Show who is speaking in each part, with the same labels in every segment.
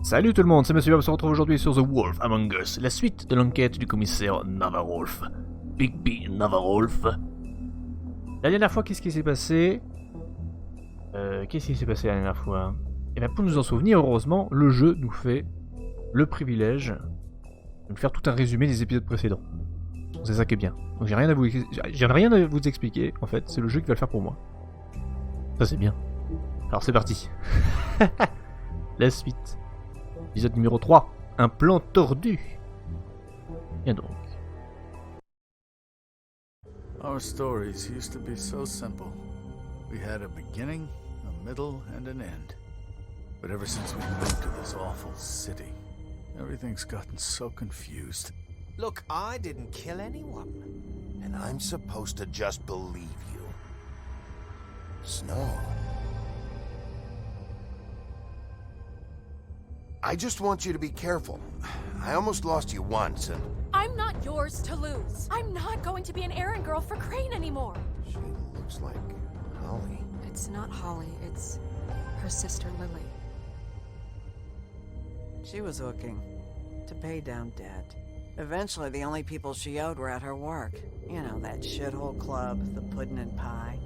Speaker 1: Salut tout le monde, c'est Monsieur Bob, on se retrouve aujourd'hui sur The Wolf Among Us, la suite de l'enquête du commissaire Navarrolf. Bigby Navarrolf. La dernière fois, qu'est-ce qui s'est passé la dernière fois? Et bien pour nous en souvenir, heureusement, le jeu nous fait le privilège de nous faire tout un résumé des épisodes précédents. C'est ça qui est bien. Donc j'ai rien à vous expliquer, en fait, c'est le jeu qui va le faire pour moi. Ça c'est bien. Alors c'est parti. La suite. Épisode numéro 3. Un plan tordu. Bien donc.
Speaker 2: Our stories used to be so simple. We had a beginning, a middle, and an end. But ever since we moved to this awful city, everything's gotten so confused.
Speaker 3: Look, I didn't kill anyone. And I'm supposed to just believe you. Snow. I just want you to be careful. I almost lost you once, and...
Speaker 4: I'm not yours to lose. I'm not going to be an errand girl for Crane anymore.
Speaker 3: She looks like Holly.
Speaker 4: It's not Holly, it's her sister Lily.
Speaker 5: She was looking to pay down debt. Eventually, the only people she owed were at her work. You know, that shithole club, the pudding and pie.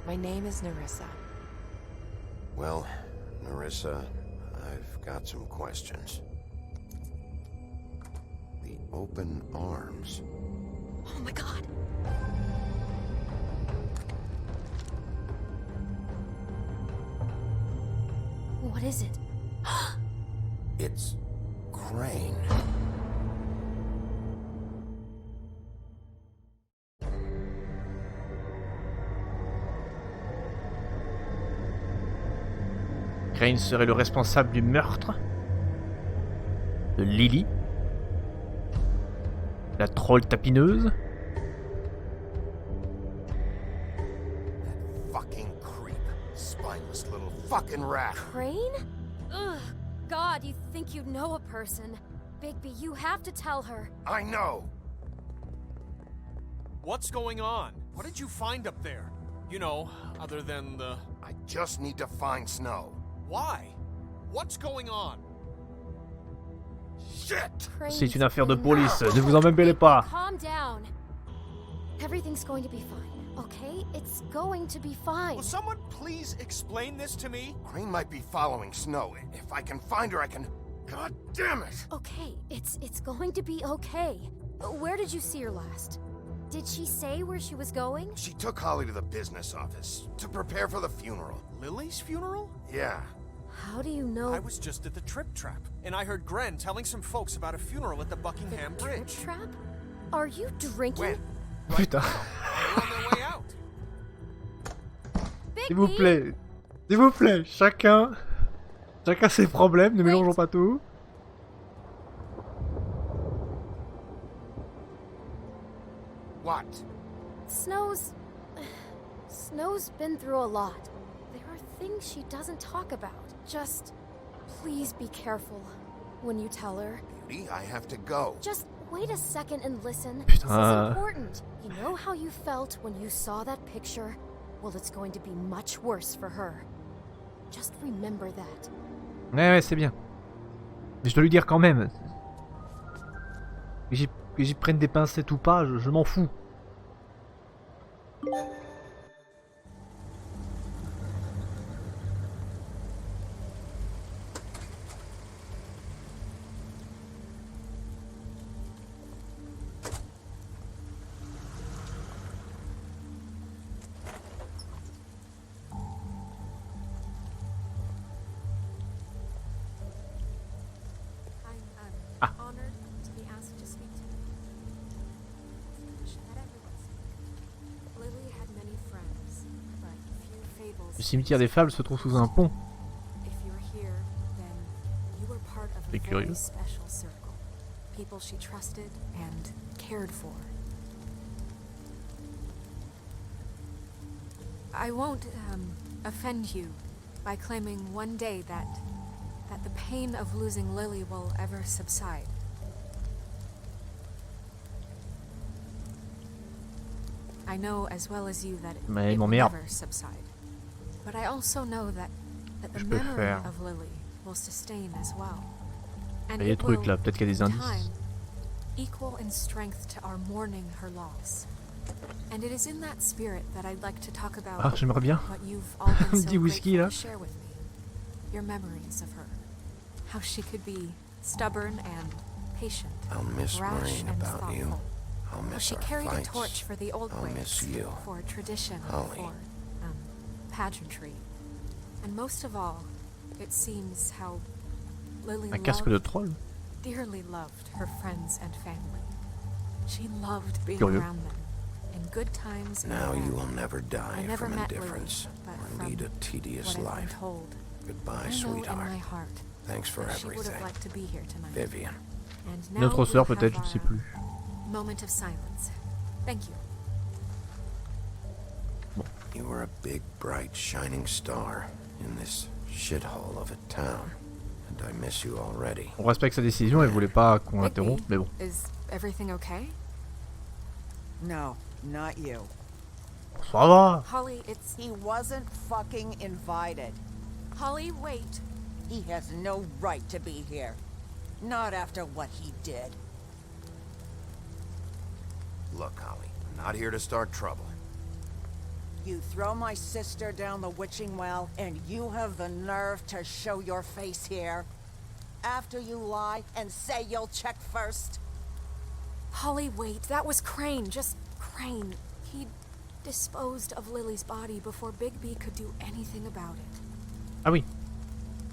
Speaker 4: My name is Nerissa.
Speaker 3: Well, Nerissa, I've got some questions. The open arms.
Speaker 4: Oh my god. What is it?
Speaker 3: It's Crane.
Speaker 1: Crane serait le responsable du meurtre de Lily, la troll tapineuse.
Speaker 3: That fucking creep. Spineless little fucking rat.
Speaker 4: Crane? Ugh. God, you think you know a person. Bigby, you have to tell her.
Speaker 3: I know.
Speaker 6: What's going on? What did you find up there? You know, other than the...
Speaker 3: I just need to find Snow.
Speaker 6: Why? What's going on?
Speaker 3: Shit!
Speaker 1: C'est une affaire de police, ne vous en mêlez pas.
Speaker 4: Calm down. Everything's going to be fine, okay? It's going to be fine.
Speaker 6: Will someone please explain this to me?
Speaker 3: Crane might be following Snow. If I can find her, I can... God damn it!
Speaker 4: Okay, it's going to be okay. Where did you see her last? Did she say where she was going?
Speaker 3: She took Holly to the business office to prepare for the funeral.
Speaker 6: Lily's funeral?
Speaker 3: Yeah.
Speaker 4: How do you know?
Speaker 6: I was just at the Trip Trap, and I heard Gren telling some folks about a funeral at the Buckingham
Speaker 4: The
Speaker 6: Bridge.
Speaker 4: Trip Trap? Are you drinking?
Speaker 3: When?
Speaker 1: Putain.
Speaker 6: They're on their way out.
Speaker 4: Bigby?
Speaker 1: S'il vous plaît, chacun ses problèmes, ne mélangeons pas tout.
Speaker 3: What?
Speaker 4: Snow's been through a lot. There are things she doesn't talk about. Just please be careful when you tell her.
Speaker 3: Beauty, I have to go.
Speaker 4: Just wait a second and listen.
Speaker 1: Putain.
Speaker 4: This is important. You know how you felt when you saw that picture? Well, it's going to be much worse for her. Just remember that.
Speaker 1: Ouais, c'est bien. Mais je dois lui dire quand même. Que j'y prenne des pincettes ou pas, je m'en fous.
Speaker 4: I'm honored to be asked to speak to you. Let everyone speak. Lily had many friends, but few fables.
Speaker 1: Le cimetière des Fables se trouve sous un pont.
Speaker 4: If you're here, then you were part of a
Speaker 1: C'est
Speaker 4: very
Speaker 1: curieux.
Speaker 4: special circle. People she trusted and cared for. I won't offend you by claiming one day that the pain of losing Lily will ever subside. I know as well as you that it
Speaker 1: Mais il
Speaker 4: will
Speaker 1: m'emmerde.
Speaker 4: never subside. But I also know that the
Speaker 1: Je peux
Speaker 4: memory
Speaker 1: faire.
Speaker 4: of Lily will sustain as well.
Speaker 1: Il
Speaker 4: And
Speaker 1: y a des
Speaker 4: it
Speaker 1: trucs
Speaker 4: will,
Speaker 1: là, peut-être qu'il y a des
Speaker 4: in
Speaker 1: indices.
Speaker 4: time, equal in strength to our mourning her loss. And it is in that spirit that I'd like to talk about
Speaker 1: Ah, j'aimerais bien.
Speaker 4: what you've all been so
Speaker 1: Petit whisky,
Speaker 4: grateful
Speaker 1: là.
Speaker 4: to share with me. Your memories of her. How she could be stubborn and patient,
Speaker 3: I'll miss
Speaker 4: rash
Speaker 3: worrying
Speaker 4: and
Speaker 3: about you.
Speaker 4: thoughtful.
Speaker 3: I'll
Speaker 4: How
Speaker 3: miss
Speaker 4: she
Speaker 3: our
Speaker 4: carried
Speaker 3: fights.
Speaker 4: a torch for the old
Speaker 3: I'll
Speaker 4: ways,
Speaker 3: miss you.
Speaker 4: for tradition,
Speaker 3: Holly.
Speaker 4: for pageantry. And most of all, it seems how Lily
Speaker 1: Un casque de
Speaker 4: loved,
Speaker 1: troll.
Speaker 4: dearly loved her friends and family. She loved being
Speaker 1: Curieux.
Speaker 4: around them, in good times and
Speaker 3: Now
Speaker 4: bad.
Speaker 3: you will never die
Speaker 4: I never
Speaker 3: from
Speaker 4: met
Speaker 3: indifference
Speaker 4: Lily, but
Speaker 3: or
Speaker 4: from
Speaker 3: lead a tedious
Speaker 4: what I've been
Speaker 3: life.
Speaker 4: told,
Speaker 3: Goodbye,
Speaker 4: I know
Speaker 3: sweetheart.
Speaker 4: in my heart
Speaker 3: Thanks for
Speaker 4: that she would have
Speaker 3: everything.
Speaker 4: liked to be here tonight.
Speaker 3: Vivian.
Speaker 4: And now
Speaker 1: Une autre
Speaker 4: we'll
Speaker 1: sœur
Speaker 4: have
Speaker 1: peut-être, je ne
Speaker 4: our
Speaker 1: sais plus.
Speaker 4: Moment of silence. Thank you.
Speaker 3: You were a big, bright, shining star in this shithole of a town. And I miss you already.
Speaker 1: On respecte sa décision, elle voulait pas qu'on
Speaker 4: Bigby,
Speaker 1: l'interrompe, mais bon.
Speaker 4: is everything okay?
Speaker 5: No, not you.
Speaker 1: Ça va.
Speaker 4: Holly, it's...
Speaker 5: He wasn't fucking invited.
Speaker 4: Holly, wait.
Speaker 5: He has no right to be here. Not after what he did.
Speaker 3: Look, Holly, I'm not here to start trouble.
Speaker 5: You throw my sister down the witching well, and you have the nerve to show your face here? After you lie and say you'll check first?
Speaker 4: Holly, wait. That was Crane. Just Crane. He disposed of Lily's body before Bigby could do anything about it.
Speaker 1: Ah oui.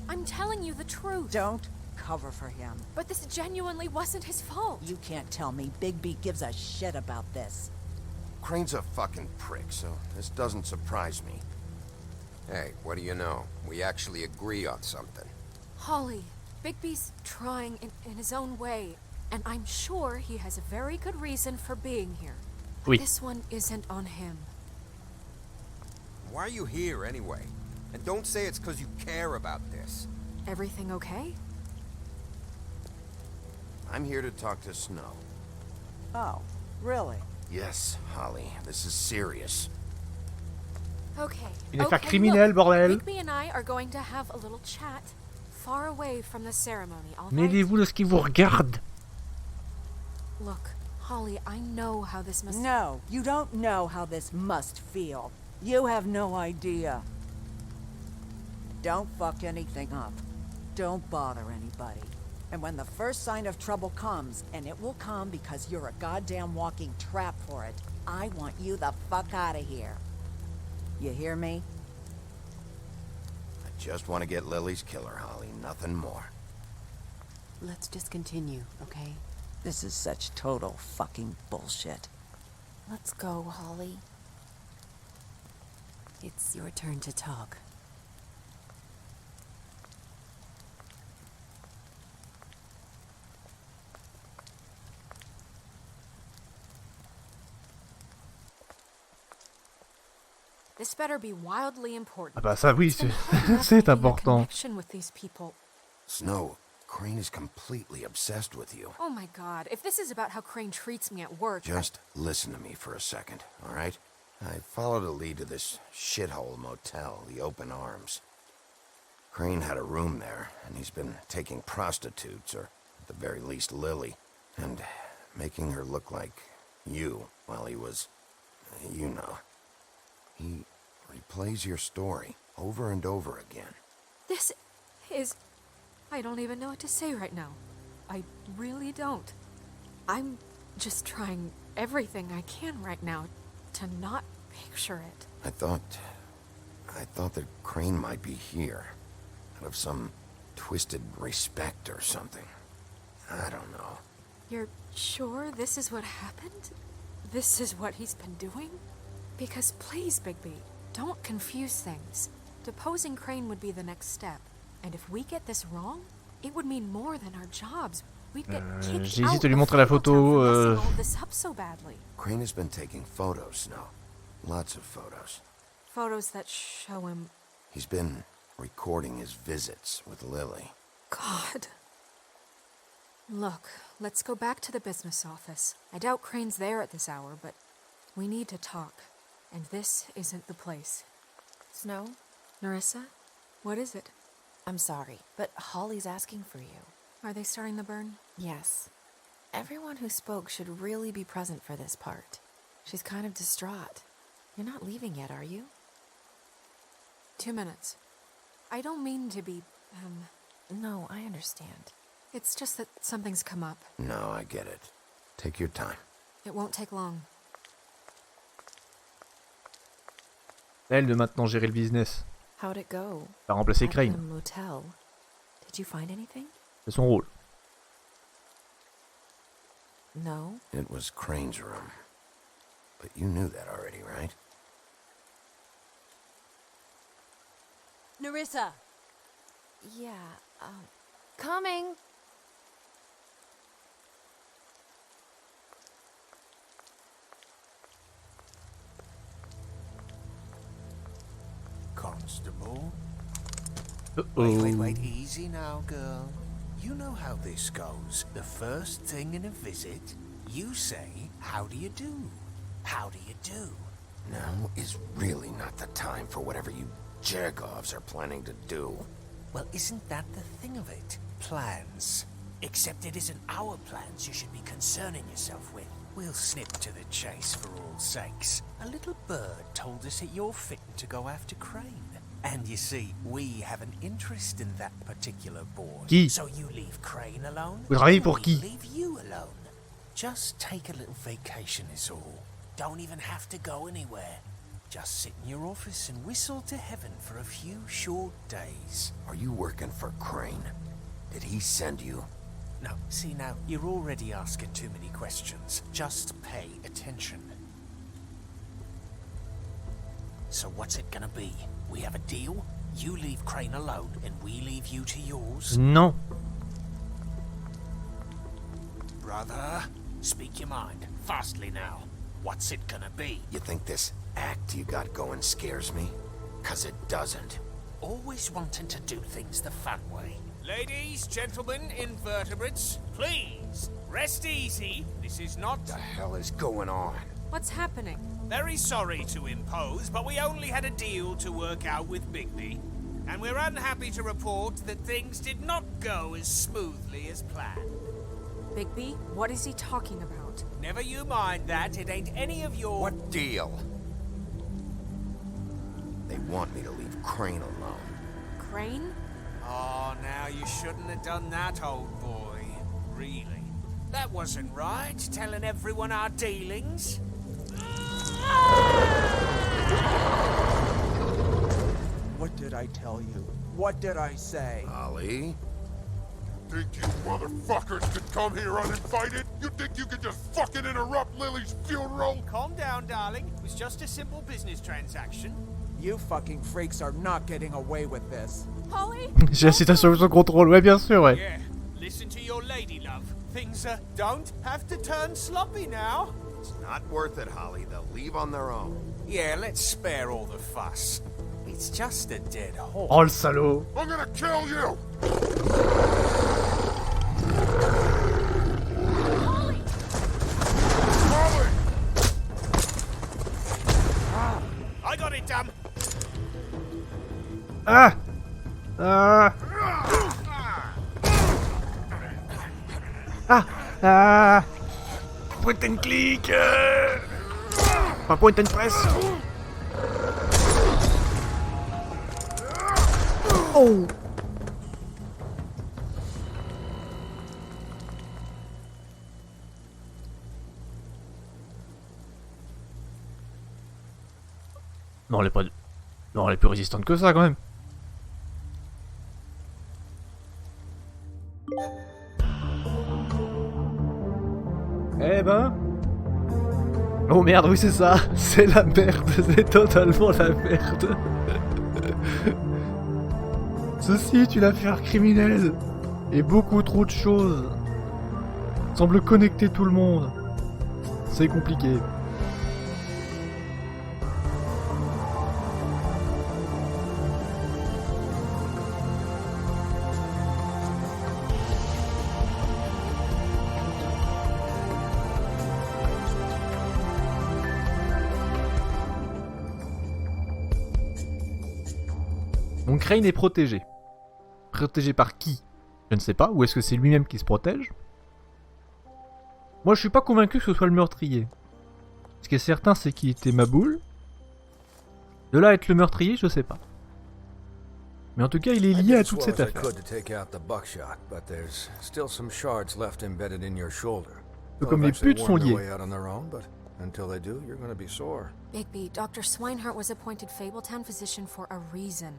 Speaker 4: I'm telling you the truth.
Speaker 5: Don't cover for him.
Speaker 4: But this genuinely wasn't his fault.
Speaker 5: You can't tell me Bigby gives a shit about this.
Speaker 3: Crane's a fucking prick, so this doesn't surprise me.
Speaker 7: Hey, what do you know? We actually agree on something.
Speaker 4: Holly, Bigby's trying in his own way, and I'm sure he has a very good reason for being here.
Speaker 1: Oui.
Speaker 4: This one isn't on him.
Speaker 7: Why are you here anyway? And don't say it's because you care about this.
Speaker 4: Everything okay?
Speaker 3: I'm here to talk to Snow.
Speaker 5: Oh, really?
Speaker 3: Yes, Holly, this is serious.
Speaker 4: Okay.
Speaker 1: Une affaire
Speaker 4: okay,
Speaker 1: criminelle,
Speaker 4: look,
Speaker 1: bordel.
Speaker 4: Bigby and I are going to have a little chat far away from the ceremony, all right?
Speaker 1: Mêlez-vous de ce qui vous regarde.
Speaker 4: Look, Holly, I know how this must...
Speaker 5: No, you don't know how this must feel. You have no idea. Don't fuck anything up. Don't bother anybody. And when the first sign of trouble comes, and it will come because you're a goddamn walking trap for it, I want you the fuck out of here. You hear me?
Speaker 3: I just want to get Lily's killer, Holly, nothing more.
Speaker 8: Let's just continue, okay?
Speaker 5: This is such total fucking bullshit.
Speaker 8: Let's go, Holly. It's your turn to talk.
Speaker 4: This better be wildly important.
Speaker 1: Ah bah ça oui,
Speaker 4: It's been
Speaker 1: c'est
Speaker 4: hard enough
Speaker 1: c'est
Speaker 4: making a
Speaker 1: important.
Speaker 4: connection with these people.
Speaker 3: Snow, Crane is completely obsessed with you.
Speaker 4: Oh my god, if this is about how Crane treats me at work...
Speaker 3: Just listen to me for a second, all right? I followed a lead to this shithole motel, the Open Arms. Crane had a room there, and he's been taking prostitutes, or at the very least Lily, and making her look like you while he was, you know. He replays your story over and over again.
Speaker 4: This is... I don't even know what to say right now. I really don't. I'm just trying everything I can right now to not picture it.
Speaker 3: I thought that Crane might be here, out of some twisted respect or something. I don't know.
Speaker 4: You're sure this is what happened? This is what he's been doing? Because please, Bigby, don't confuse things. Deposing Crane would be the next step. And if we get this wrong, it would mean more than our jobs. We'd get kicked
Speaker 1: J'hésite
Speaker 4: out
Speaker 1: à lui
Speaker 4: of
Speaker 1: montrer la
Speaker 4: Fabletown
Speaker 1: photo.
Speaker 4: for messing all this up so badly.
Speaker 3: Crane has been taking photos, Snow. Lots of photos.
Speaker 4: Photos that show him...
Speaker 3: He's been recording his visits with Lily.
Speaker 4: God. Look, let's go back to the business office. I doubt Crane's there at this hour, but We need to talk, and this isn't the place.
Speaker 8: Snow,
Speaker 4: Nerissa, what is it?
Speaker 8: I'm sorry, but Holly's asking for you.
Speaker 4: Are they starting the burn?
Speaker 8: Yes. Everyone who spoke should really be present for this part. She's kind of distraught. You're not leaving yet, are you?
Speaker 4: 2 minutes. I don't mean to be,
Speaker 8: No, I understand.
Speaker 4: It's just that something's come up.
Speaker 3: No, I get it. Take your time.
Speaker 4: It won't take long.
Speaker 1: Elle de maintenant gérer le business.
Speaker 8: How'd it go?
Speaker 1: Va remplacer
Speaker 8: At the
Speaker 1: Crane.
Speaker 8: motel. Did you find anything?
Speaker 1: C'est son rôle.
Speaker 8: No.
Speaker 3: It was Crane's room. But you knew that already, right?
Speaker 5: Nerissa!
Speaker 8: Yeah, coming!
Speaker 2: Constable?
Speaker 1: Uh-oh.
Speaker 2: Wait, easy now, girl. You know how this goes. The first thing in a visit, you say, how do you do? How do you do?
Speaker 3: Now is really not the time for whatever you Jergovs are planning to do.
Speaker 2: Well, isn't that the thing of it? Plans. Except it isn't our plans you should be concerning yourself with. We'll snip to the chase for all sakes. A little bird told us that you're fitting to go after Crane. And you see, we have an interest in that particular boy.
Speaker 1: Qui?
Speaker 2: So you leave Crane alone,
Speaker 1: Vous travaillez
Speaker 2: and
Speaker 1: pour
Speaker 2: we
Speaker 1: qui?
Speaker 2: leave you alone. Just take a little vacation is all. Don't even have to go anywhere. Just sit in your office and whistle to heaven for a few short days.
Speaker 3: Are you working for Crane? Did he send you?
Speaker 2: No, see now, you're already asking too many questions. Just pay attention. So what's it gonna be? We have a deal? You leave Crane alone, and we leave you to yours?
Speaker 1: Non.
Speaker 2: Brother, speak your mind. Fastly now. What's it gonna be?
Speaker 3: You think this act you got going scares me? 'Cause it doesn't.
Speaker 2: Always wanting to do things the fun way. Ladies, gentlemen, invertebrates, please, rest easy. This is not...
Speaker 3: What the hell is going on?
Speaker 4: What's happening?
Speaker 2: Very sorry to impose, but we only had a deal to work out with Bigby. And we're unhappy to report that things did not go as smoothly as planned.
Speaker 4: Bigby, what is he talking about?
Speaker 2: Never you mind that, it ain't any of your...
Speaker 3: What deal? They want me to leave Crane alone.
Speaker 4: Crane?
Speaker 2: Oh, now you shouldn't have done that, old boy. Really? That wasn't right, telling everyone our dealings.
Speaker 9: What did I tell you? What did I say?
Speaker 3: Ollie?
Speaker 10: Think you motherfuckers could come here uninvited? You think you could just fucking interrupt Lily's funeral?
Speaker 2: Calm down, darling. It was just a simple business transaction.
Speaker 9: You fucking freaks are not getting away with this.
Speaker 4: Holly?
Speaker 1: J'ai la citation sous contrôle. Ouais, bien sûr, ouais.
Speaker 2: Yeah, listen to your lady love. Things don't have to turn sloppy now.
Speaker 3: It's not worth it, Holly. They'll leave on their own.
Speaker 2: Yeah, let's spare all the fuss. It's just a dead horse.
Speaker 1: Oh, le salaud.
Speaker 10: I'm gonna kill you!
Speaker 4: Holly!
Speaker 10: Holly!
Speaker 2: I got it, damn.
Speaker 1: Ah! Ah! Ah! Ah! Point and click! Enfin, point and press! Oh! Non, elle est pas... Non, elle est plus résistante que ça, quand même. Eh ben... Oh merde, oui c'est ça. C'est la merde, c'est totalement la merde. Ceci est une affaire criminelle. Et beaucoup trop de choses semblent connecter tout le monde. C'est compliqué. Donc Crane est protégé. Protégé par qui? Je ne sais pas. Ou est-ce que c'est lui-même qui se protège? Moi, je suis pas convaincu que ce soit le meurtrier. Ce qui est certain, c'est qu'il était ma boule. De là à être le meurtrier, je sais pas. Mais en tout cas, il est lié à toute cette affaire. Un peu comme les putes sont liés.
Speaker 4: Bigby, Dr. Swinehart was appointed Fabletown physician for a reason.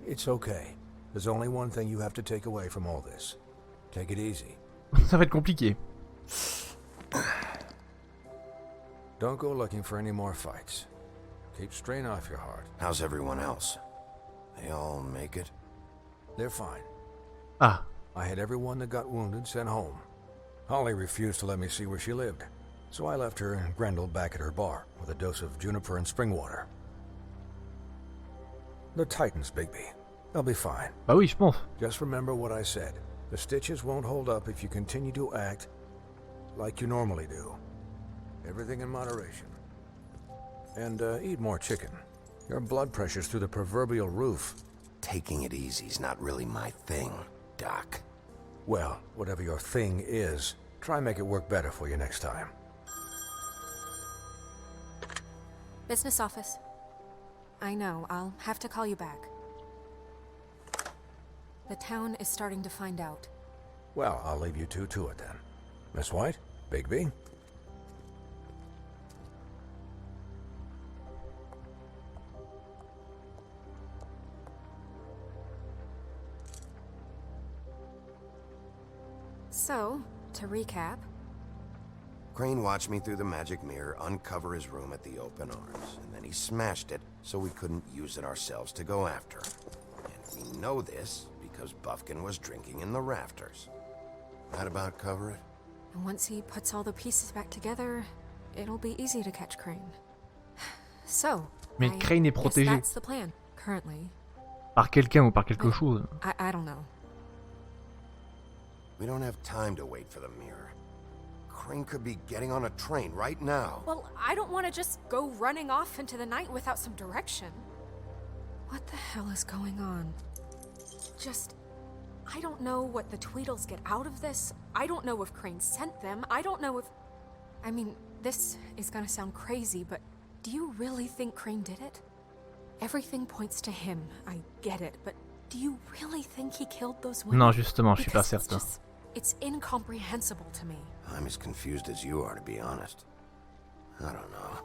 Speaker 11: It's okay. There's only one thing you have to take away from all this. Take it easy.
Speaker 1: Ça va être compliqué.
Speaker 11: Don't go looking for any more fights. Keep strain off your heart.
Speaker 3: How's everyone else? They all make it?
Speaker 11: They're fine.
Speaker 1: Ah.
Speaker 11: I had everyone that got wounded sent home. Holly refused to let me see where she lived, so I left her and Grendel back at her bar with a dose of juniper and spring water. The Titans, Bigby. They'll be fine.
Speaker 1: Bah oui, je pense.
Speaker 11: Just remember what I said. The stitches won't hold up if you continue to act like you normally do. Everything in moderation. And eat more chicken. Your blood pressure's through the proverbial roof.
Speaker 3: Taking it easy's not really my thing, Doc.
Speaker 11: Well, whatever your thing is, try and make it work better for you next time.
Speaker 4: Business office. I know, I'll have to call you back. The town is starting to find out.
Speaker 11: Well, I'll leave you two to it then. Miss White, Bigby.
Speaker 4: So, to recap...
Speaker 3: Crane watched me through the magic mirror uncover his room at the open arms, and then he smashed it so we couldn't use it ourselves to go after him. And we know this because Buffkin was drinking in the rafters. That about cover it?
Speaker 4: And once he puts all the pieces back together, it'll be easy to catch Crane. So,
Speaker 1: Mais Crane est protégé.
Speaker 4: That's the plan, currently.
Speaker 1: Par quelqu'un ou par quelque chose.
Speaker 4: I don't know.
Speaker 3: We don't have time to wait for the mirror. Crane could be getting on a train right now.
Speaker 4: Well, I don't want to just go running off into the night without some direction. What the hell is going on? I don't know what the Tweedles get out of this. I don't know if Crane sent them. I don't know if... I mean, this is gonna sound crazy, but do you really think Crane did it? Everything points to him, I get it, but do you really think he killed those women?
Speaker 1: Non, justement, je suis pas certain.
Speaker 4: It's incomprehensible to me.
Speaker 3: I'm as confused as you are, to be honest. I don't know.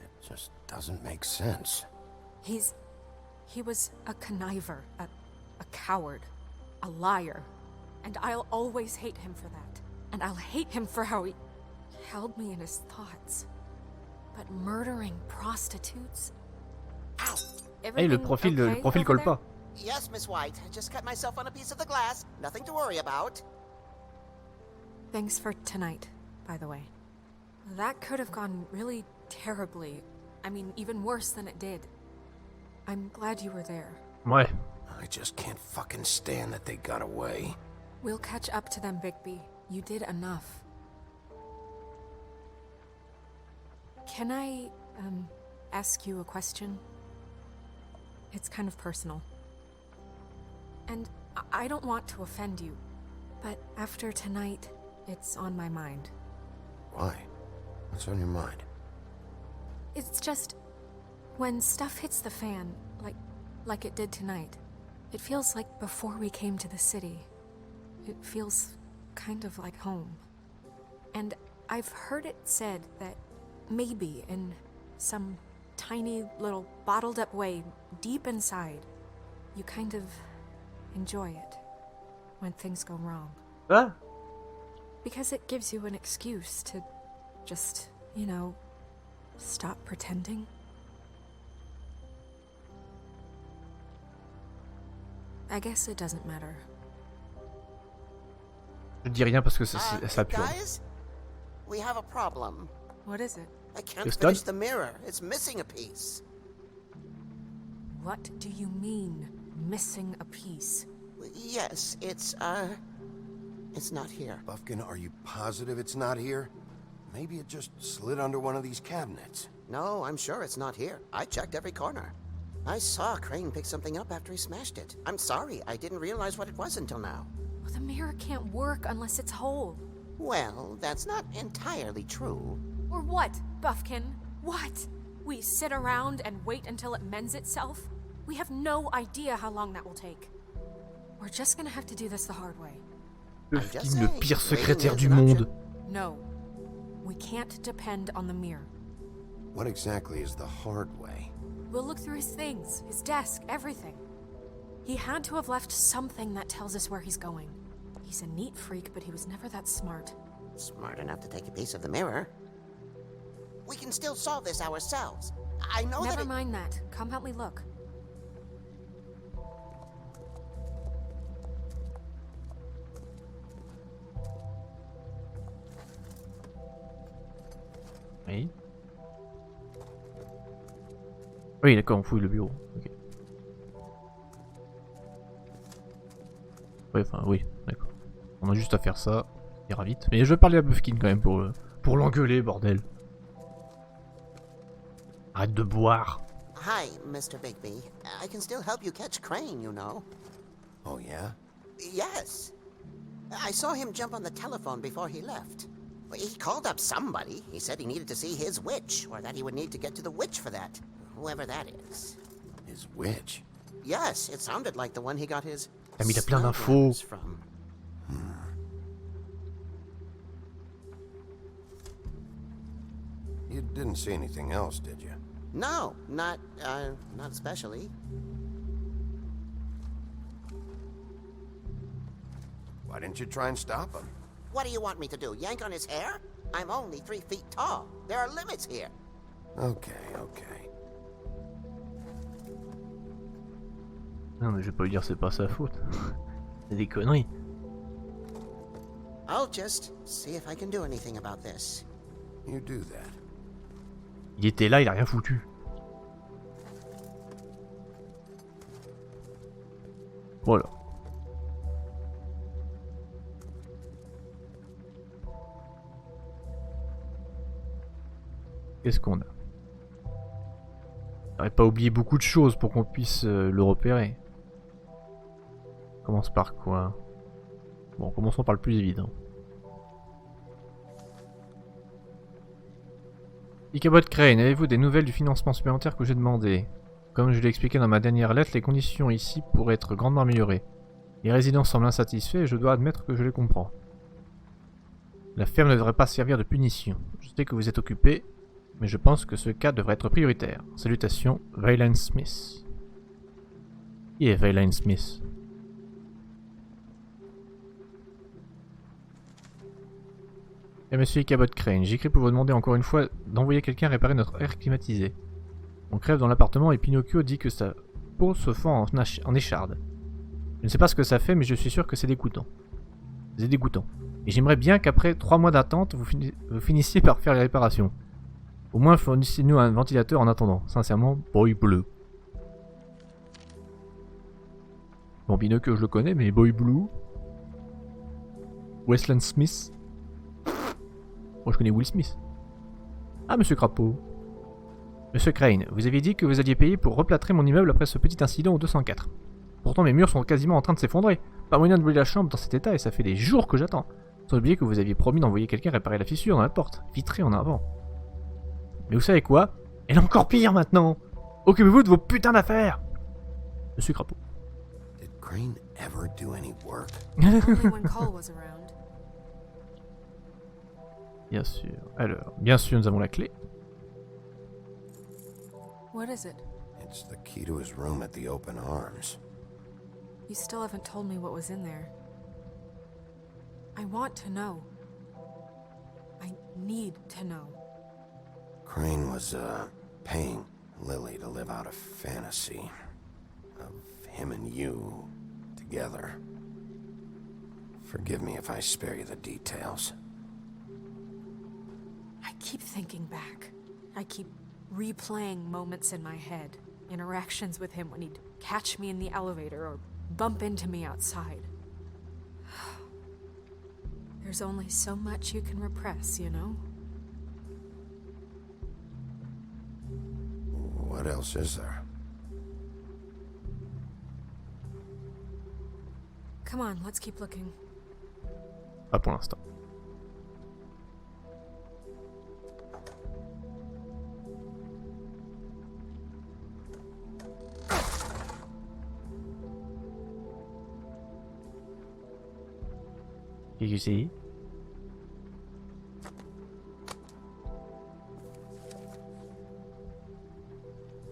Speaker 3: It just doesn't make sense.
Speaker 4: He was a conniver, a coward, a liar. And I'll always hate him for that. And I'll hate him for how he held me in his thoughts. But murdering prostitutes? Ow!
Speaker 1: Hey, le profil colle pas.
Speaker 12: Yes, Miss White. I just cut myself on a piece of the glass. Nothing to worry about.
Speaker 4: Thanks for tonight, by the way. That could have gone really terribly. I mean, even worse than it did. I'm glad you were there.
Speaker 1: Ouais.
Speaker 3: I just can't fucking stand that they got away.
Speaker 4: We'll catch up to them, Bigby. You did enough. Can I, ask you a question? It's kind of personal. And I don't want to offend you, but after tonight, it's on my mind.
Speaker 3: Why? What's on your mind?
Speaker 4: It's just... when stuff hits the fan, like it did tonight, it feels like before we came to the city. It feels kind of like home. And I've heard it said that maybe in some tiny little bottled up way deep inside, you kind of enjoy it when things go wrong.
Speaker 1: Ah?
Speaker 4: Because it gives you an excuse to just, you know, stop pretending. I guess it doesn't matter.
Speaker 1: Je dis rien parce que ça pue.
Speaker 12: Guys, we have a problem.
Speaker 4: What is it?
Speaker 12: I can't finish the mirror. It's missing a piece.
Speaker 4: What do you mean, missing a piece?
Speaker 12: Yes, it's not here.
Speaker 3: Buffkin, are you positive it's not here? Maybe it just slid under one of these cabinets.
Speaker 12: No, I'm sure it's not here. I checked every corner. I saw Crane pick something up after he smashed it. I'm sorry, I didn't realize what it was until now.
Speaker 4: Well, the mirror can't work unless it's whole.
Speaker 12: Well, that's not entirely true.
Speaker 4: Or what, Buffkin? What? We sit around and wait until it mends itself? We have no idea how long that will take. We're just gonna have to do this the hard way.
Speaker 1: Le pire secrétaire du monde.
Speaker 4: No. We can't depend on the mirror.
Speaker 3: What exactly is the hard way?
Speaker 4: We'll look through his things, his desk, everything. He had to have left something that tells us where he's going. He's a neat freak, but he was never that smart.
Speaker 12: Smart enough to take a piece of the mirror. We can still solve this ourselves. I know
Speaker 4: Never mind that. Come help me look.
Speaker 1: Oui. Oui, d'accord, on fouille le bureau. Okay. Ouais, enfin, oui, d'accord. On a juste à faire ça. Ça ira vite. Mais je vais parler à Buffkin quand même pour l'engueuler, bordel. Arrête de boire.
Speaker 12: Hi, Mr. Bigby. I can still help you catch Crane, you know.
Speaker 3: Oh, yeah?
Speaker 12: Yes. I saw him jump on the telephone before he left. He called up somebody. He said he needed to see his witch, or that he would need to get to the witch for that. Whoever that is.
Speaker 3: His witch?
Speaker 12: Yes, it sounded like the one he got his...
Speaker 1: Ah, mais il a plein d'infos.
Speaker 3: You didn't see anything else, did you?
Speaker 12: No, not especially.
Speaker 3: Why didn't you try and stop him?
Speaker 12: What do you want me to do, yank on his hair? I'm only 3 feet tall. There are limits here.
Speaker 3: Okay.
Speaker 1: Non mais je vais pas lui dire c'est pas sa faute. C'est des conneries.
Speaker 12: I'll just see if I can do anything about this.
Speaker 3: You do that.
Speaker 1: Il était là, il a rien foutu. Voilà. Qu'est-ce qu'on a? J'aurais pas oublié beaucoup de choses pour qu'on puisse le repérer. On commence par quoi? Bon, commençons par le plus évident. Ichabod Crane, avez-vous des nouvelles du financement supplémentaire que j'ai demandé? Comme je l'ai expliqué dans ma dernière lettre, les conditions ici pourraient être grandement améliorées. Les résidents semblent insatisfaits et je dois admettre que je les comprends. La ferme ne devrait pas servir de punition. Je sais que vous êtes occupé, mais je pense que ce cas devrait être prioritaire. Salutations, Valen Smith. Qui est Valen Smith? Et monsieur Ichabod Crane, j'écris pour vous demander encore une fois d'envoyer quelqu'un réparer notre air climatisé. On crève dans l'appartement et Pinocchio dit que sa peau se fend en écharde. Je ne sais pas ce que ça fait, mais je suis sûr que c'est dégoûtant. C'est dégoûtant. Et j'aimerais bien qu'après 3 mois d'attente, vous finissiez par faire les réparations. Au moins fournissez-nous un ventilateur en attendant. Sincèrement, Boy Blue. Bon, Pinocchio je le connais, mais Boy Blue... Westland Smith... Moi je connais Will Smith. Ah, monsieur Crapaud. Monsieur Crane, vous aviez dit que vous alliez payer pour replâtrer mon immeuble après ce petit incident au 204. Pourtant mes murs sont quasiment en train de s'effondrer. Pas moyen de brûler la chambre dans cet état et ça fait des jours que j'attends. Sans oublier que vous aviez promis d'envoyer quelqu'un réparer la fissure dans la porte, vitrée en avant. Mais vous savez quoi? Elle est encore pire maintenant. Occupez-vous de vos putains d'affaires. Monsieur Crapaud.
Speaker 3: Did Crane ever do any work?
Speaker 4: Only when Cole was around.
Speaker 1: Bien sûr. Alors, bien sûr, nous avons la clé.
Speaker 4: What is it?
Speaker 3: It's the key to his room at the open arms.
Speaker 4: You still haven't told me what was in there. I want to know. I need to know.
Speaker 3: Crane was, paying Lily to live out a fantasy of him and you together. Forgive me if I spare you the details.
Speaker 4: I keep thinking back. I keep replaying moments in my head. Interactions with him when he'd catch me in the elevator or bump into me outside. There's only so much you can repress, you know?
Speaker 3: What else is there?
Speaker 4: Come on, let's keep looking.
Speaker 1: Pas pour l'instant. Qu'est-ce que c'est?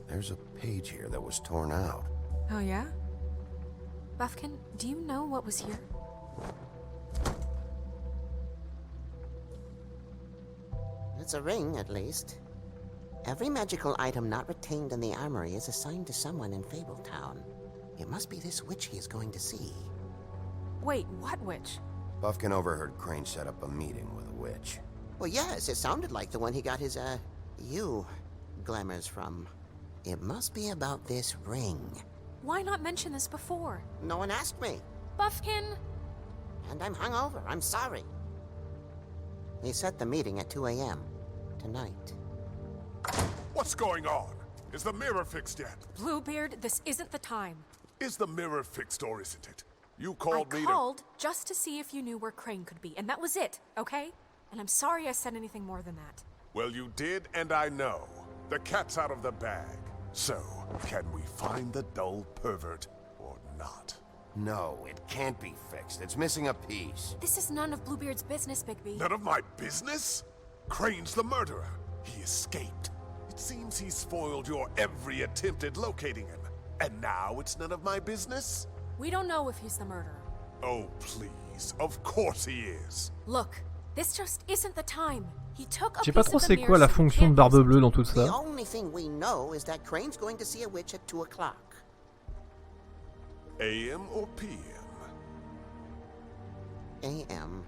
Speaker 3: There's a page here that was torn out.
Speaker 4: Oh, yeah? Buffkin, do you know what was here?
Speaker 12: It's a ring, at least. Every magical item not retained in the armory is assigned to someone in Fabletown. It must be this witch he is going to see.
Speaker 4: Wait, what witch?
Speaker 3: Buffkin overheard Crane set up a meeting with a witch.
Speaker 12: Well, yes, it sounded like the one he got his, glamours from. It must be about this ring.
Speaker 4: Why not mention this before?
Speaker 12: No one asked me.
Speaker 4: Buffkin!
Speaker 12: And I'm hungover. I'm sorry. He set the meeting at 2 a.m. tonight.
Speaker 10: What's going on? Is the mirror fixed yet?
Speaker 4: Bluebeard, this isn't the time.
Speaker 10: Is the mirror fixed or isn't it? You called me
Speaker 4: I called just to see if you knew where Crane could be, and that was it, okay? And I'm sorry I said anything more than that.
Speaker 10: Well, you did, and I know. The cat's out of the bag. So, can we find the dull pervert or not?
Speaker 3: No, it can't be fixed. It's missing a piece.
Speaker 4: This is none of Bluebeard's business, Bigby.
Speaker 10: None of my business? Crane's the murderer. He escaped. It seems he spoiled your every attempt at locating him. And now it's none of my business?
Speaker 4: We don't know if he's the murderer.
Speaker 10: Oh, please. Of course he is.
Speaker 4: Look, this just isn't the time. He took a
Speaker 1: Je sais pas
Speaker 4: piece
Speaker 1: trop
Speaker 4: of the
Speaker 1: c'est
Speaker 4: mirror
Speaker 1: quoi la
Speaker 4: so we
Speaker 1: fonction de
Speaker 4: can't
Speaker 1: Barbe
Speaker 4: use it.
Speaker 1: Bleue dans tout
Speaker 12: The
Speaker 1: ça.
Speaker 12: only thing we know is that Crane's going to see a witch at 2 o'clock.
Speaker 10: AM or PM?
Speaker 12: A.M.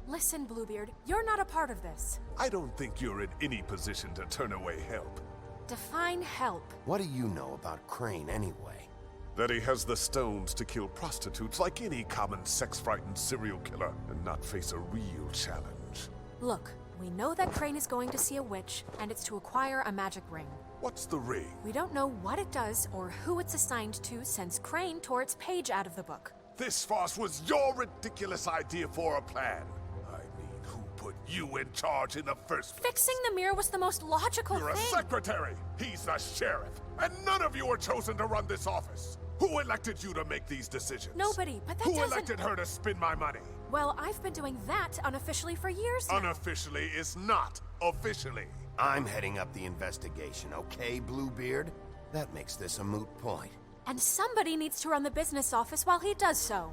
Speaker 4: Listen, Bluebeard, you're not a part of this.
Speaker 10: I don't think you're in any position to turn away help.
Speaker 4: Define help.
Speaker 3: What do you know about Crane anyway?
Speaker 10: That he has the stones to kill prostitutes like any common sex-frightened serial killer and not face a real challenge.
Speaker 4: Look, we know that Crane is going to see a witch, and it's to acquire a magic ring.
Speaker 10: What's the ring?
Speaker 4: We don't know what it does or who it's assigned to since Crane tore its page out of the book.
Speaker 10: This farce was your ridiculous idea for a plan. I mean, who put you in charge in the first place?
Speaker 4: Fixing the mirror was the most logical
Speaker 10: You're
Speaker 4: thing.
Speaker 10: a secretary. He's the sheriff. And none of you are chosen to run this office. Who elected you to make these decisions?
Speaker 4: Nobody, but that
Speaker 10: Who
Speaker 4: doesn't...
Speaker 10: elected her to spend my money?
Speaker 4: Well, I've been doing that unofficially for years now.
Speaker 10: Unofficially is not officially.
Speaker 3: I'm heading up the investigation, okay, Bluebeard? That makes this a moot point.
Speaker 4: And somebody needs to run the business office while he does so.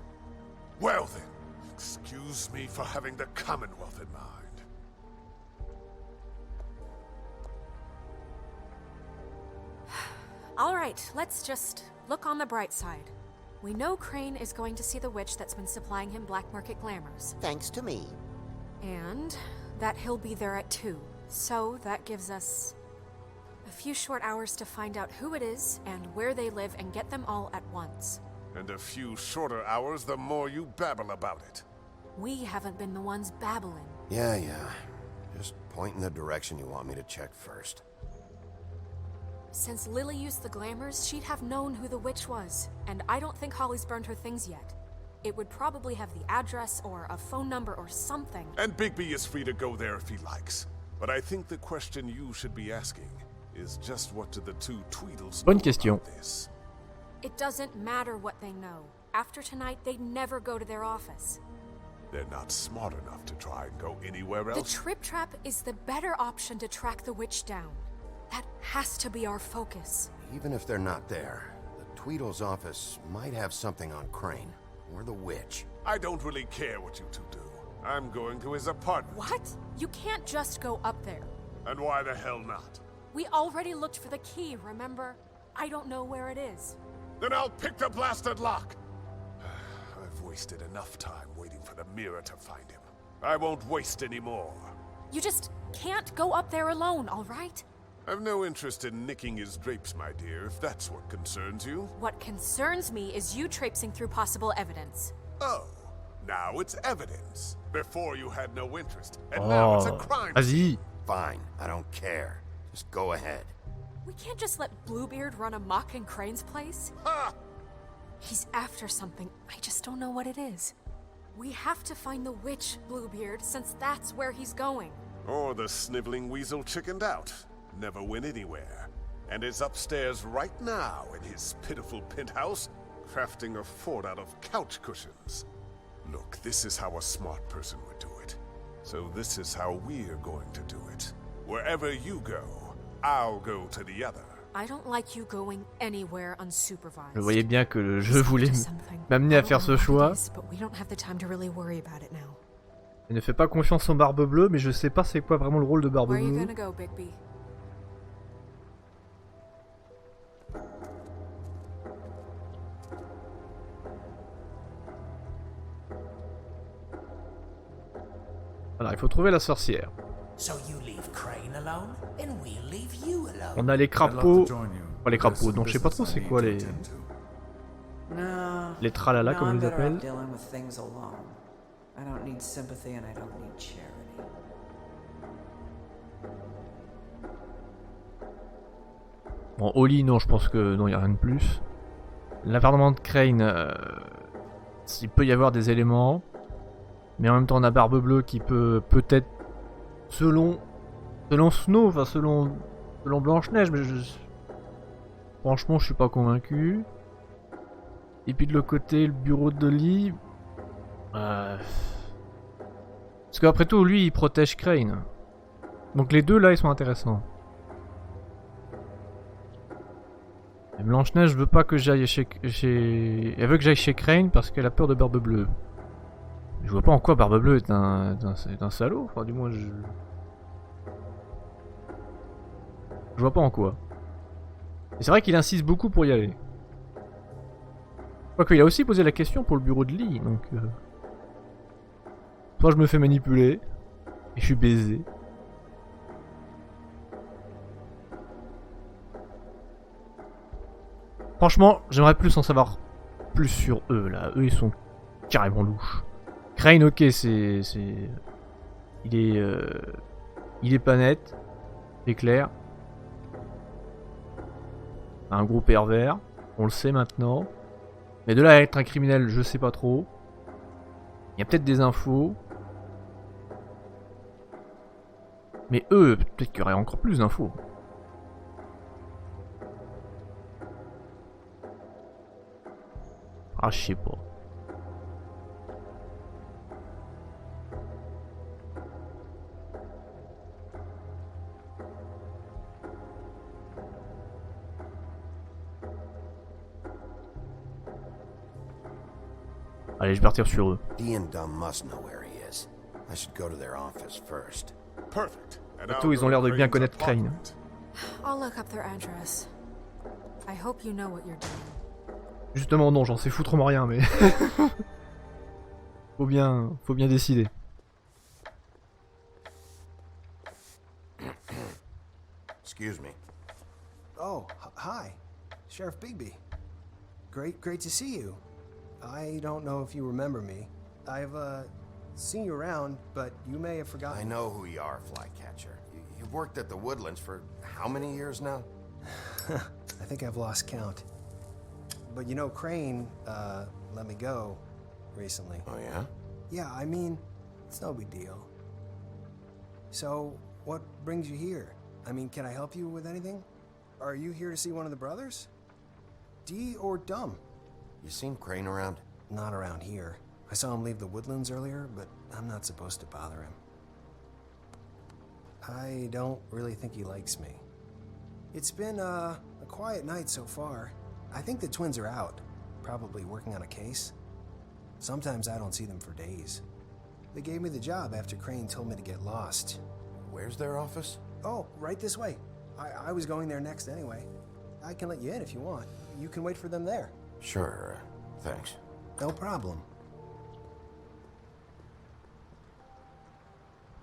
Speaker 10: Well then, excuse me for having the Commonwealth in mind.
Speaker 4: All right, let's just look on the bright side. We know Crane is going to see the witch that's been supplying him black market glamours.
Speaker 12: Thanks to me.
Speaker 4: And that he'll be there at 2. So that gives us a few short hours to find out who it is and where they live and get them all at once.
Speaker 10: And a few shorter hours the more you babble about it.
Speaker 4: We haven't been the ones babbling.
Speaker 3: Yeah. Just point in the direction you want me to check first.
Speaker 4: Since Lily used the glamours, she'd have known who the witch was, and I don't think Holly's burned her things yet. It would probably have the address or a phone number or something.
Speaker 10: And Bigby is free to go there if he likes. But I think the question you should be asking is just what do the two Tweedles know
Speaker 1: Bonne question.
Speaker 10: about this?
Speaker 4: It doesn't matter what they know. After tonight, they'd never go to their office.
Speaker 10: They're not smart enough to try and go anywhere
Speaker 4: The
Speaker 10: else.
Speaker 4: Trip Trap is the better option to track the witch down. That has to be our focus.
Speaker 3: Even if they're not there, the Tweedle's office might have something on Crane, or the witch.
Speaker 10: I don't really care what you two do. I'm going to his apartment.
Speaker 4: What? You can't just go up there.
Speaker 10: And why the hell not?
Speaker 4: We already looked for the key, remember? I don't know where it is.
Speaker 10: Then I'll pick the blasted lock. I've wasted enough time waiting for the mirror to find him. I won't waste any more.
Speaker 4: You just can't go up there alone, all right?
Speaker 10: I've no interest in nicking his drapes, my dear, if that's what concerns you.
Speaker 4: What concerns me is you traipsing through possible evidence.
Speaker 10: Oh, now it's evidence. Before you had no interest, and now it's a crime.
Speaker 1: Vas-y.
Speaker 3: Fine, I don't care. Just go ahead.
Speaker 4: We can't just let Bluebeard run amok in Crane's place.
Speaker 10: Ha!
Speaker 4: He's after something. I just don't know what it is. We have to find the witch, Bluebeard, since that's where he's going.
Speaker 10: Or the sniveling weasel chickened out, never went anywhere, and is upstairs right now in his pitiful penthouse, crafting a fort out of couch cushions. Look, this is how a smart person would do it. So this is how we're going to do it. Wherever you go, I'll go to the other.
Speaker 4: I don't like you going anywhere unsupervised.
Speaker 1: Je voyais bien que le jeu voulait m'amener à faire ce choix. Il ne fait pas confiance en Barbe Bleue, mais je sais pas c'est quoi vraiment le rôle de Barbe Bleue. Alors, il faut trouver la sorcière. On a les crapauds. Pas les crapauds, donc je sais pas trop c'est quoi les. Les tralala comme ils les appellent. Bon, Oli, non, je pense que non, il n'y a rien de plus. L'appartement de Crane, il peut y avoir des éléments. Mais en même temps, on a Barbe Bleue qui peut peut-être, selon Snow, enfin selon Blanche-Neige, mais franchement, je suis pas convaincu. Et puis de l'autre côté, le bureau de Lee. Parce qu'après tout, lui, il protège Crane. Donc les deux là, ils sont intéressants. Et Blanche-Neige veut pas que j'aille chez... Elle veut que j'aille chez Crane parce qu'elle a peur de Barbe Bleue. Je vois pas en quoi Barbe Bleue est un salaud, enfin du moins je vois pas en quoi. Et c'est vrai qu'il insiste beaucoup pour y aller. Quoique il a aussi posé la question pour le bureau de Lee, donc... Soit je me fais manipuler, et je suis baisé. Franchement, j'aimerais plus en savoir plus sur eux là, eux ils sont carrément louches. Crane, ok, il est pas net, c'est clair. Un gros pervers, on le sait maintenant. Mais de là à être un criminel, je sais pas trop. Il y a peut-être des infos. Mais eux, peut-être qu'il y aurait encore plus d'infos. Ah, je sais pas. Allez, je vais partir sur eux. Surtout, ils ont l'air de bien connaître Crane. Justement, non, j'en sais foutrement rien, mais... faut bien décider.
Speaker 3: Excuse me.
Speaker 13: Oh, hi. Sheriff Bigby. Great to see you. I don't know if you remember me. I've, seen you around, but you may have forgotten.
Speaker 3: I know who you are, Flycatcher. You've worked at the Woodlands for how many years now?
Speaker 13: I think I've lost count. But you know, Crane, let me go recently.
Speaker 3: Oh, yeah?
Speaker 13: Yeah, I mean, it's no big deal. So, what brings you here? I mean, can I help you with anything? Are you here to see one of the brothers? D or Dumb?
Speaker 3: You seen Crane around?
Speaker 13: Not around here. I saw him leave the Woodlands earlier, but I'm not supposed to bother him. I don't really think he likes me. It's been, a quiet night so far. I think the twins are out, probably working on a case. Sometimes I don't see them for days. They gave me the job after Crane told me to get lost.
Speaker 3: Where's their office?
Speaker 13: Oh, right this way. I was going there next anyway. I can let you in if you want. You can wait for them there.
Speaker 3: Sure, thanks.
Speaker 13: No problem.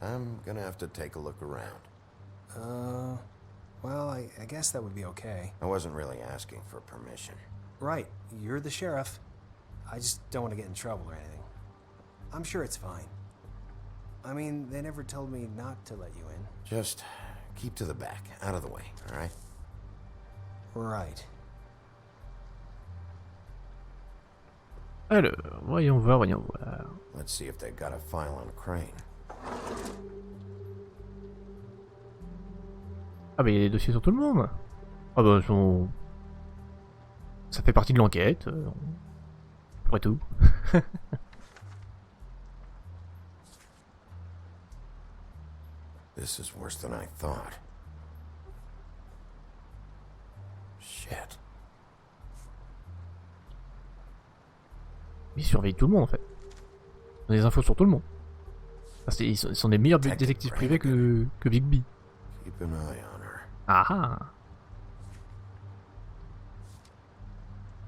Speaker 3: I'm gonna have to take a look around.
Speaker 13: Well, I guess that would be okay.
Speaker 3: I wasn't really asking for permission.
Speaker 13: Right, you're the sheriff. I just don't want to get in trouble or anything. I'm sure it's fine. I mean, they never told me not to let you in.
Speaker 3: Just keep to the back, out of the way, all right?
Speaker 13: Right.
Speaker 1: Alors, voyons voir, voyons voir.
Speaker 3: Let's see if they got a file on Crane.
Speaker 1: Ah bah il y a des dossiers sur tout le monde. Ah bah ça fait partie de l'enquête. Après tout.
Speaker 3: This is worse than I thought. Shit.
Speaker 1: Ils surveillent tout le monde en fait. Ils ont des infos sur tout le monde. Parce qu'ils sont des meilleurs détectives privés que Bigby.
Speaker 3: Keep an eye on her.
Speaker 1: Ah ah.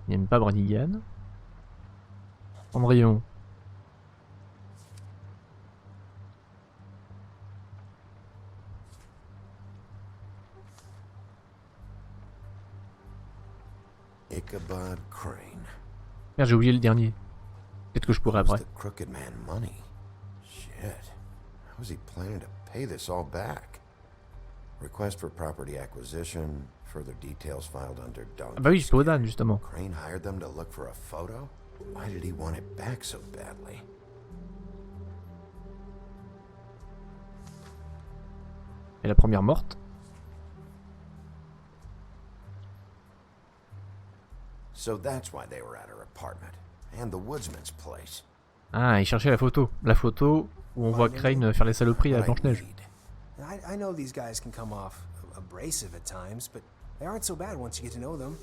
Speaker 1: Il n'aime pas Branigan. Cendrillon.
Speaker 3: Ichabod Crane.
Speaker 1: Merde, j'ai oublié le dernier. Peut-être que je pourrais après.
Speaker 3: The crooked man money. Shit. How was he planning to pay this all back? Request for property acquisition. Further details filed under Don.
Speaker 1: Ah bah oui, c'est Obra Dinn justement.
Speaker 3: Crane hired them to look for a photo? Why did he want it back so badly?
Speaker 1: Et la première morte.
Speaker 3: So that's why they were at her apartment. And the woodsman's place.
Speaker 1: Ah, il cherchait la photo. La photo où on voit Crane faire les saloperies à Blanche-Neige.
Speaker 13: I know these guys can come off abrasive at times, but they aren't so bad once you get to know them.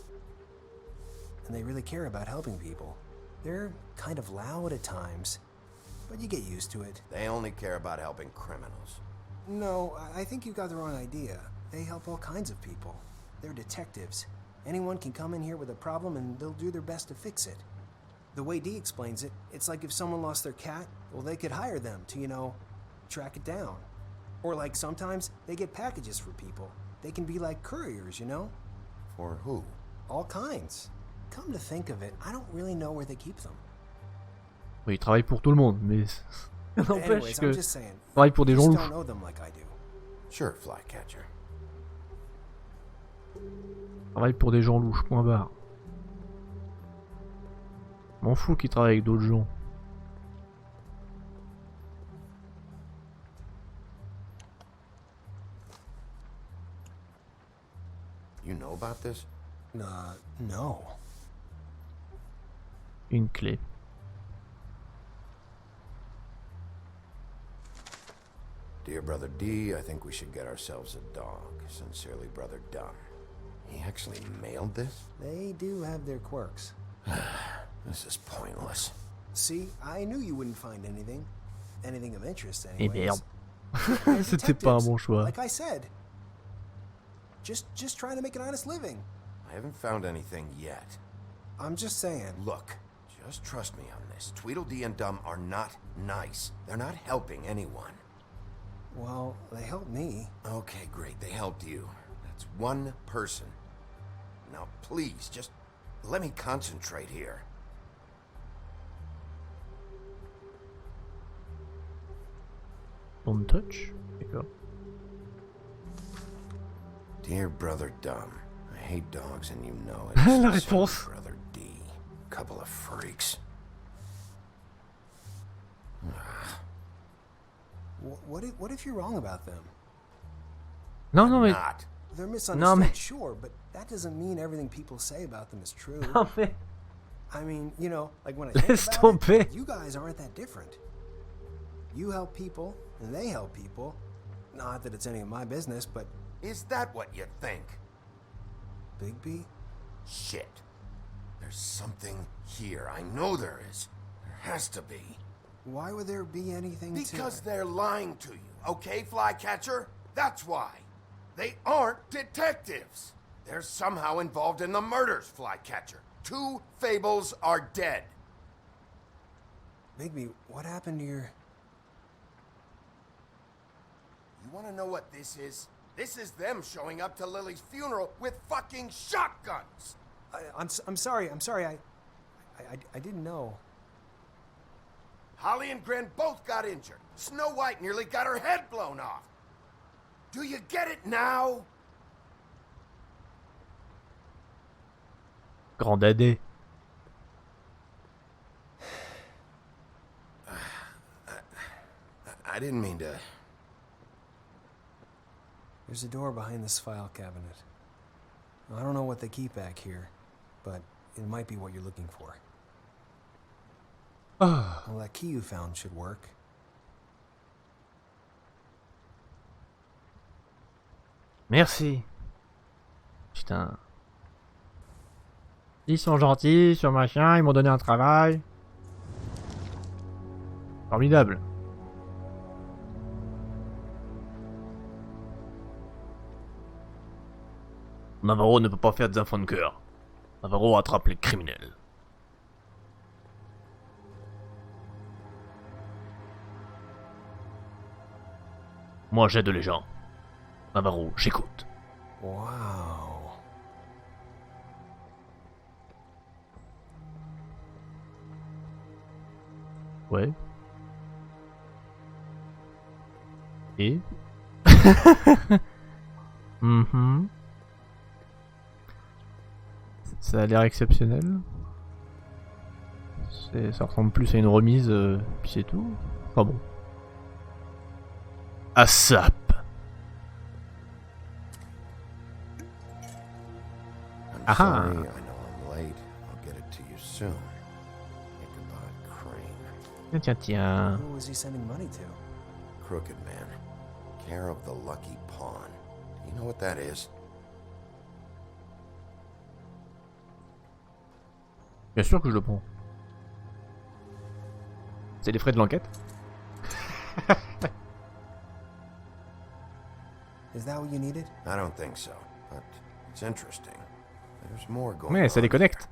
Speaker 13: And they really care about helping people. They're kind of loud at times, but you get used to it.
Speaker 3: They only care about helping criminals.
Speaker 13: No, I think you got the wrong idea. They help all kinds of people. They're detectives. Anyone can come in here with a problem and they'll do their best to fix it. The way Dee explains it, it's like if someone lost their cat, well, they could hire them to, you know, track it down. Or like sometimes they get packages for people. They can be like couriers, you know?
Speaker 3: For who?
Speaker 13: All kinds. Come to think of it, I don't really know where they keep them.
Speaker 1: Oui, il travaille pour tout le monde, mais n'empêche
Speaker 13: Anyways,
Speaker 1: que
Speaker 13: I'm just saying,
Speaker 1: il travaille pour des gens
Speaker 13: just
Speaker 1: louches.
Speaker 13: don't know them like I do.
Speaker 3: Sure, Flycatcher.
Speaker 1: Il travaille pour des gens louches, point barre. M'en fous qu'il travaille avec d'autres gens.
Speaker 3: You know about this?
Speaker 13: No.
Speaker 1: Une clé.
Speaker 3: Dear Brother D, I think we should get ourselves a dog. Sincerely, Brother Dunn. He actually mailed this?
Speaker 13: They do have their quirks.
Speaker 3: This is pointless.
Speaker 13: See, I knew you wouldn't find anything. Anything of interest,
Speaker 1: Et
Speaker 13: anyways.
Speaker 1: merde. C'était pas un bon choix.
Speaker 13: Like I said. Just trying to make an honest living.
Speaker 3: I haven't found anything yet.
Speaker 13: I'm just saying.
Speaker 3: Look, just trust me on this. Tweedledee and Dum are not nice. They're not helping anyone.
Speaker 13: Well, they helped me.
Speaker 3: Okay, great. They helped you. That's one person. Now, please, just let me concentrate here.
Speaker 1: Don't touch. D'accord.
Speaker 3: Dear Brother Dum, I hate dogs and you know it.
Speaker 1: La
Speaker 3: Sincerely,
Speaker 1: réponse.
Speaker 3: Brother D. Couple of freaks.
Speaker 13: What if you're wrong about them?
Speaker 1: Non, non, mais...
Speaker 3: Not.
Speaker 13: They're misunderstood,
Speaker 1: mais-
Speaker 13: sure, but that doesn't mean everything people say about them is true.
Speaker 1: Non, mais...
Speaker 13: I mean, you know, like when I think
Speaker 1: Laisse
Speaker 13: about
Speaker 1: tomber.
Speaker 13: it, you guys aren't that different. You help people, and they help people. Not that it's any of my business, but...
Speaker 3: Is that what you think?
Speaker 13: Bigby?
Speaker 3: Shit. There's something here. I know there is. There has to be.
Speaker 13: Why would there be anything
Speaker 3: Because
Speaker 13: to...
Speaker 3: they're lying to you, okay, Flycatcher? That's why. They aren't detectives. They're somehow involved in the murders, Flycatcher. 2 Fables are dead.
Speaker 13: Bigby, what happened to your...
Speaker 3: You want to know what this is? This is them showing up to Lily's funeral with fucking shotguns.
Speaker 13: I'm sorry. I didn't know.
Speaker 3: Holly and Gren both got injured. Snow White nearly got her head blown off. Do you get it now?
Speaker 1: Grand dadé.
Speaker 3: didn't mean to...
Speaker 13: There's a door behind this file cabinet. I don't know what they keep back here, but it might be what you're looking for. Well, that key you found should work.
Speaker 1: Merci. Putain. Ils sont gentils sur machin, ils m'ont donné un travail. Formidable. Navarro ne peut pas faire des enfants de cœur. Navarro attrape les criminels. Moi j'aide les gens. Navarro, j'écoute.
Speaker 13: Wow.
Speaker 1: Ouais. Et Ça a l'air exceptionnel. Ça ressemble plus à une remise, puis c'est tout. Pas bon. ASAP.
Speaker 3: I'm sorry, I know I'm late. I'll get it to you soon. Ichabod Crane.
Speaker 1: Tiens.
Speaker 13: Who was he sending money to?
Speaker 3: Crooked man. Care of the Lucky Pawn. Do you know what that is?
Speaker 1: Bien sûr que je le prends. C'est les frais de l'enquête.
Speaker 13: Is that what you needed?
Speaker 3: I don't think so, but it's interesting. There's more going
Speaker 1: Mais ça les connecte.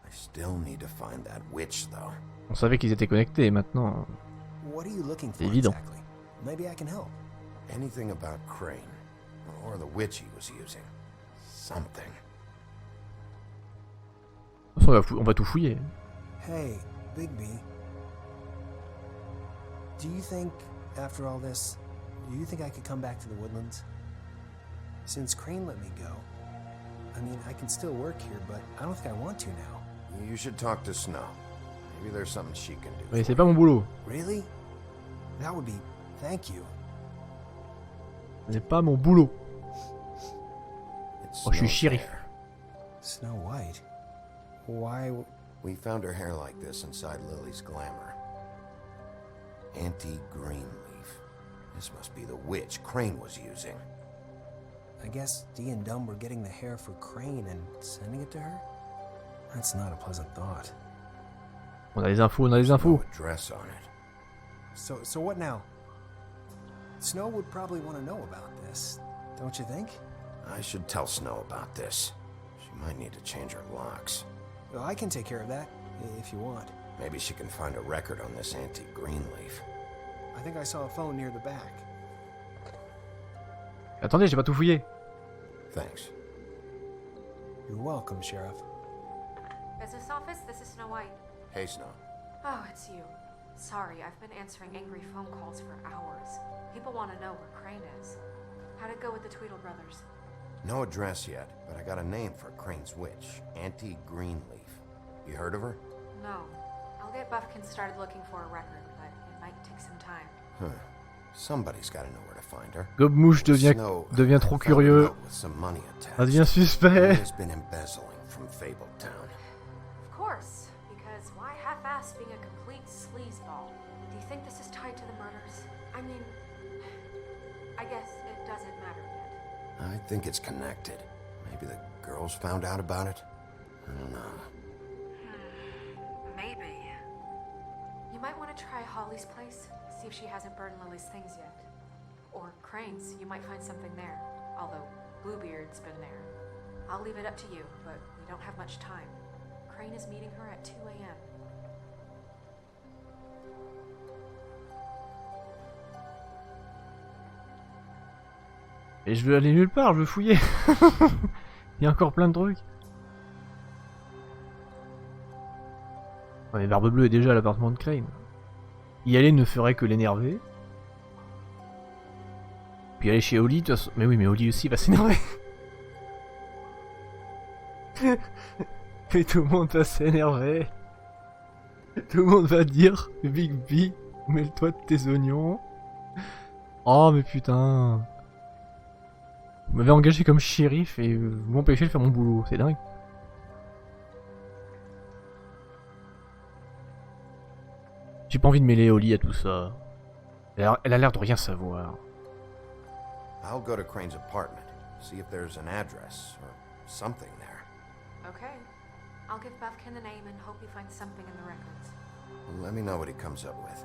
Speaker 3: I still need to find that witch, though.
Speaker 1: On savait qu'ils étaient connectés et maintenant.
Speaker 13: What are you looking
Speaker 1: C'est
Speaker 13: for
Speaker 1: évident.
Speaker 13: exactly? Maybe I can help.
Speaker 3: Anything about Crane, or the witch he was using. Something.
Speaker 1: De toute façon, on va tout fouiller.
Speaker 13: Hey, Bigby. Do you think, after all this, do you think I could come back to the Woodlands? Since Crane let me go, I mean, I can still work here, but I don't think I want to now.
Speaker 3: You should talk to Snow. Maybe there's something she can do.
Speaker 1: Mais c'est pas mon boulot.
Speaker 13: Really? That would be... Thank you.
Speaker 1: C'est pas mon boulot.
Speaker 3: It's
Speaker 1: Oh, je suis
Speaker 3: Snow's
Speaker 1: shérif.
Speaker 3: hair.
Speaker 13: Snow White? Why...
Speaker 3: We found her hair like this inside Lily's glamour. Anti-green leaf. This must be the witch Crane was using.
Speaker 13: I guess Dee and Dumb were getting the hair for Crane and sending it to her? That's not a pleasant thought.
Speaker 1: On a des infos, on a des
Speaker 3: No
Speaker 1: infos.
Speaker 3: address on it.
Speaker 13: So what now? Snow would probably want to know about this, don't you think?
Speaker 3: I should tell Snow about this. She might need to change her locks.
Speaker 13: Well, I can take care of that, if you want.
Speaker 3: Maybe she can find a record on this anti-green leaf.
Speaker 13: I think I saw a phone near the back.
Speaker 1: Attendez, j'ai pas tout fouillé.
Speaker 3: Thanks.
Speaker 13: You're welcome, Sheriff.
Speaker 4: Business office, this is Snow White.
Speaker 3: Hey, Snow.
Speaker 4: Oh, it's you. Sorry, I've been answering angry phone calls for hours. People want to know where Crane is. How'd it go with the Tweedle brothers?
Speaker 3: No address yet, but I got a name for Crane's witch. Anti-Greenleaf. You heard of her?
Speaker 4: No. I'll get Buffkin started looking for a record, but it might take some time.
Speaker 3: Huh. Somebody's got to know where to find her.
Speaker 1: Gobmouche devient trop curieux. Ça devient suspect.
Speaker 3: Has been embezzling from Fabletown.
Speaker 4: Of course, because why half-ass being a complete sleazeball? Do you think this is tied to the murders? I mean, I guess it doesn't matter yet.
Speaker 3: I think it's connected. Maybe the girls found out about it? I don't know.
Speaker 4: Maybe. You might want to try Holly's place, see if she hasn't burned Lily's things yet. Or Crane's, you might find something there. Although Bluebeard's been there. I'll leave it up to you, but we don't have much time. Crane is meeting her at 2 a.m.
Speaker 1: Et je veux aller nulle part, je veux fouiller. Il y a encore plein de trucs. Ouais, Barbe Bleue est déjà à l'appartement de Crane. Y aller ne ferait que l'énerver. Puis aller chez Holly, de toute façon... Mais oui, mais Holly aussi va s'énerver. Et tout le monde va s'énerver. Tout le monde va dire, Bigby, mêle-toi de tes oignons. Oh mais putain. Vous m'avez engagé comme shérif et vous m'empêchez de faire mon boulot, c'est dingue. J'ai pas envie de mêler Oli à tout ça. Elle a l'air de rien savoir.
Speaker 3: I'll go to Crane's apartment, see if there's an address or something there.
Speaker 4: Okay. I'll give Bufkin the name and hope he finds something in the records.
Speaker 3: Let me know what he comes up with.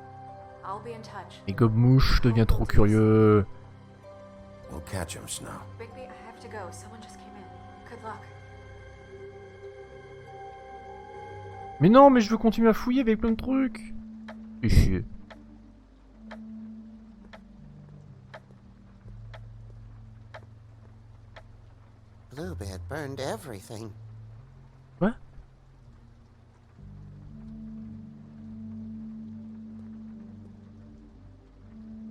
Speaker 4: I'll be in touch.
Speaker 1: Et Gobmouche devient trop curieux.
Speaker 3: We'll catch him, Snow.
Speaker 4: Bigby, I have to go. Someone just came in. Good luck.
Speaker 1: Mais non, mais je veux continuer à fouiller avec plein de trucs. Fais chier.
Speaker 12: Bluebeard burned everything.
Speaker 1: What?